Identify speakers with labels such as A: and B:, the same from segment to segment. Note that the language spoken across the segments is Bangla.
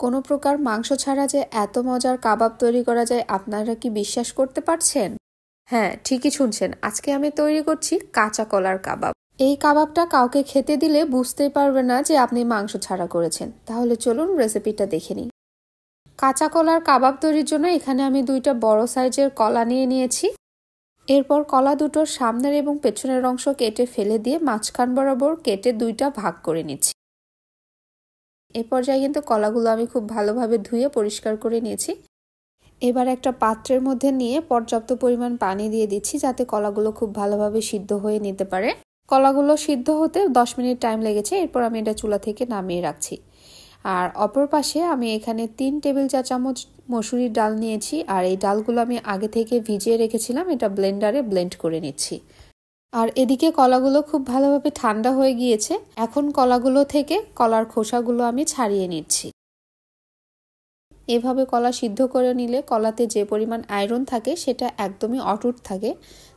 A: কোনো প্রকার মাংস ছাড়া যে এত মজার কাবাব তৈরি করা যায় আপনারা কি বিশ্বাস করতে পারছেন? হ্যাঁ, ঠিকই শুনছেন। আজকে আমি তৈরি করছি কাঁচা কলার কাবাব। এই কাবাবটা কাউকে খেতে দিলে বুঝতেই পারবে না যে আপনি মাংস ছাড়া করেছেন। তাহলে চলুন রেসিপিটা দেখে নিই। কাঁচা কলার কাবাব তৈরির জন্য এখানে আমি 2টা বড় সাইজের কলা নিয়ে নিয়েছি। এরপর কলা দুটোর সামনের এবং পেছনের অংশ কেটে ফেলে দিয়ে মাঝখান বরাবর কেটে 2টা ভাগ করে নিচ্ছি। এই পর্যায়ে কিন্তু কলাগুলো আমি খুব ভালোভাবে ধুয়ে পরিষ্কার করে নিয়েছি। এবার একটা পাত্রের মধ্যে নিয়ে পর্যাপ্ত পরিমাণ পানি দিয়ে দিচ্ছি যাতে কলাগুলো খুব ভালোভাবে সিদ্ধ হয়ে নিতে পারে। কলাগুলো সিদ্ধ হতে 10 মিনিট টাইম লেগেছে। এরপর আমি এটা চুলা থেকে নামিয়ে রাখছি। আর অপর পাশে আমি এখানে 3 টেবিল চা চামচ মসুরির ডাল নিয়েছি। আর এই ডালগুলো আমি আগে থেকে ভিজিয়ে রেখেছিলাম, এটা ব্লেন্ডারে ব্লেন্ড করে নিচ্ছি। আর এদিকে কলাগুলো খুব ভালোভাবে ঠান্ডা হয়ে গিয়েছে। এখন কলাগুলো থেকে কলার খোসাগুলো আমি ছাড়িয়ে নিচ্ছি। এভাবে কলা সিদ্ধ করে নিলে কলাতে যে পরিমাণ আয়রন থাকে সেটা একদমই অটুট থাকে,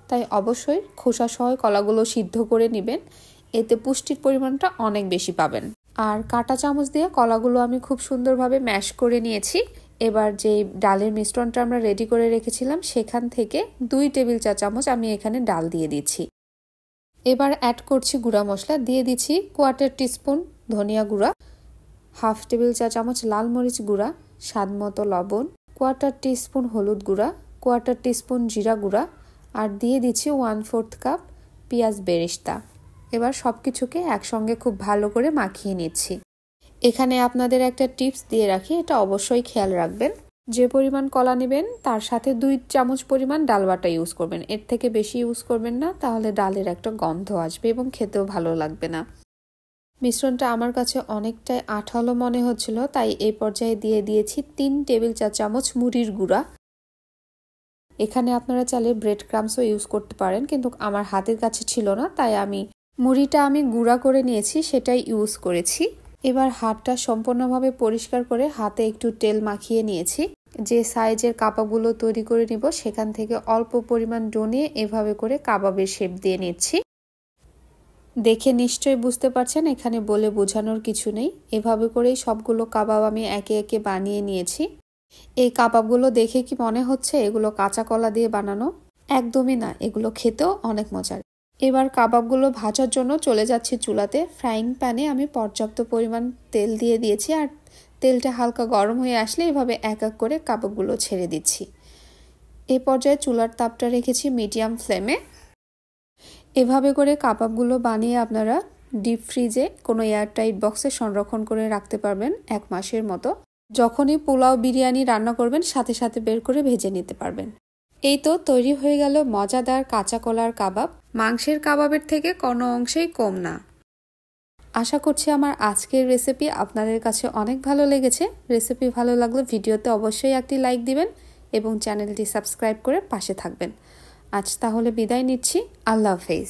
A: তাই অবশ্যই খোসা সহ কলাগুলো সিদ্ধ করে নেবেন, এতে পুষ্টির পরিমাণটা অনেক বেশি পাবেন। আর কাঁটা চামচ দিয়ে কলাগুলো আমি খুব সুন্দরভাবে ম্যাশ করে নিয়েছি। এবার যে ডালের মিশ্রণটা আমরা রেডি করে রেখেছিলাম সেখান থেকে 2 টেবিল চা চামচ আমি এখানে ডাল দিয়ে দিচ্ছি। এবার অ্যাড করছি গুঁড়া মশলা, দিয়ে দিচ্ছি 1/4 টিস্পুন ধনিয়া গুঁড়া, 1/2 টেবিল চা চামচ লাল মরিচ গুঁড়া, স্বাদ মতো লবণ, 1/4 টিস্পুন হলুদ গুঁড়া, 1/4 টিস্পুন জিরা গুঁড়া, আর দিয়ে দিচ্ছি 1/4 কাপ পেঁয়াজ বেরেস্তা। এবার সব কিছুকে একসঙ্গে খুব ভালো করে মাখিয়ে নিচ্ছি। এখানে আপনাদের একটা টিপস দিয়ে রাখি, এটা অবশ্যই খেয়াল রাখবেন। যে পরিমাণ কলা নেবেন তার সাথে 2 চামচ পরিমাণ ডাল বাটা ইউজ করবেন, এর থেকে বেশি ইউজ করবেন না, তাহলে ডালের একটা গন্ধ আসবে এবং খেতেও ভালো লাগবে না। মিশ্রণটা আমার কাছে অনেকটাই আঠালো মনে হচ্ছিল, তাই এই পর্যায়ে দিয়ে দিয়েছি 3 টেবিল চা চামচ মুড়ির গুঁড়া। এখানে আপনারা চাইলে ব্রেড ক্রামসও ইউজ করতে পারেন, কিন্তু আমার হাতের কাছে ছিল না, তাই মুড়িটা আমি গুঁড়া করে নিয়েছি সেটাই ইউজ করেছি। এবার হাতটা সম্পূর্ণভাবে পরিষ্কার করে হাতে একটু তেল মাখিয়ে নিয়েছি। যে সাইজের কাবাবগুলো তৈরি করে নিব সেখান থেকে অল্প পরিমাণ ডো নিয়ে এভাবে করে কাবাবের শেপ দিয়ে নিচ্ছি। দেখে নিশ্চয়ই বুঝতে পারছেন এখানে বলে বোঝানোর কিছু নেই। এভাবে করেই সবগুলো কাবাব আমি একে একে বানিয়ে নিয়েছি। এই কাবাবগুলো দেখে কি মনে হচ্ছে এগুলো কাঁচা কলা দিয়ে বানানো? একদমই না, এগুলো খেতেও অনেক মজার। এবার কাবাবগুলো ভাজার জন্য চলে যাচ্ছি চুলাতে। ফ্রাইং প্যানে আমি পর্যাপ্ত পরিমাণ তেল দিয়ে দিয়েছি, আর তেলটা হালকা গরম হয়ে আসলে এভাবে এক এক করে কাবাবগুলো ছেড়ে দিচ্ছি। এই পর্যায়ে চুলার তাপটা রেখেছি মিডিয়াম ফ্লেমে। এভাবে করে কাবাবগুলো বানিয়ে আপনারা ডিপ ফ্রিজে কোনো এয়ারটাইট বক্সে সংরক্ষণ করে রাখতে পারবেন 1 মাসের মতো। যখনই পোলাও বিরিয়ানি রান্না করবেন সাথে সাথে বের করে ভেজে নিতে পারবেন। এই তো তৈরি হয়ে গেল মজাদার কাঁচা কলার কাবাব। মাংসের কাবাবের থেকে কোনো অংশেই কম না। আশা করছি আমার আজকের রেসিপি আপনাদের কাছে অনেক ভালো লেগেছে। রেসিপি ভালো লাগলে ভিডিওতে অবশ্যই একটি লাইক দিবেন এবং চ্যানেলটি সাবস্ক্রাইব করে পাশে থাকবেন। আজ তাহলে বিদায় নিচ্ছি। আল্লাহ হাফেজ।